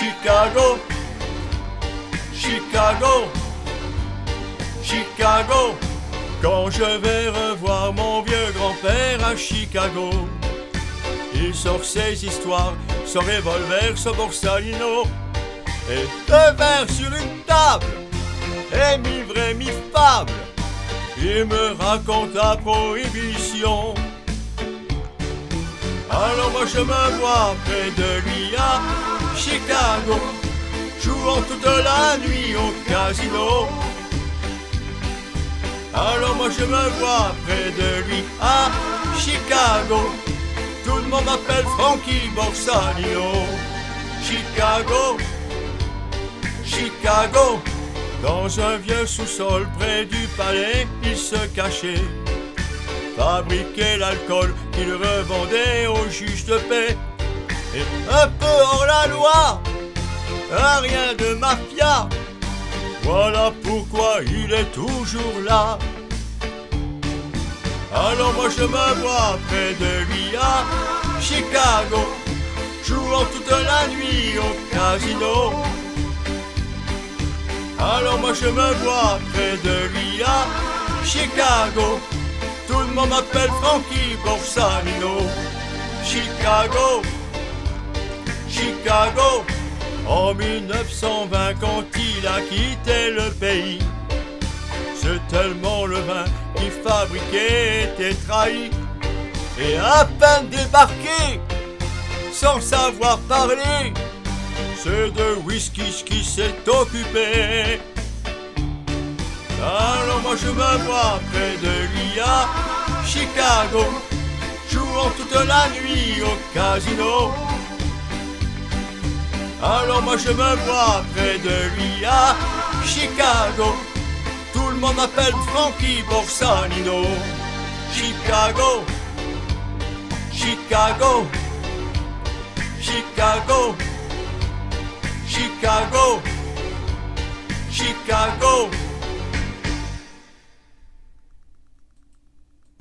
Chicago, Chicago, Chicago. Quand je vais revoir mon vieux grand-père à Chicago, il sort ses histoires, son revolver, son borsalino, et deux verres sur une table, et mi-vrai, mi-fable, il me raconte la prohibition. Alors moi je me vois près de lui à Chicago, jouant toute la nuit au casino. Alors moi je me vois près de lui à Chicago, tout le monde m'appelle Frankie Borsalino. Chicago, Chicago, dans un vieux sous-sol près du palais, il se cachait, fabriquait l'alcool qu'il revendait aux juges de paix. Et un peu hors la loi, rien de mafia, voilà pourquoi il est toujours là. Alors moi je me vois près de lui à Chicago, jouant toute la nuit au casino. Alors moi je me vois près de lui à Chicago, tout le monde m'appelle Frankie Borsalino. Chicago, Chicago, en 1920 quand il a quitté le pays, c'est tellement le vin qu'il fabriquait était trahi. Et à peine débarqué, sans savoir parler, c'est de whisky qui s'est occupé. Alors moi je me vois près de lui à Chicago, jouant toute la nuit au casino. Alors moi je me vois près de lui à Chicago, tout le monde m'appelle Frankie Borsalino. Chicago, Chicago, Chicago, Chicago, Chicago.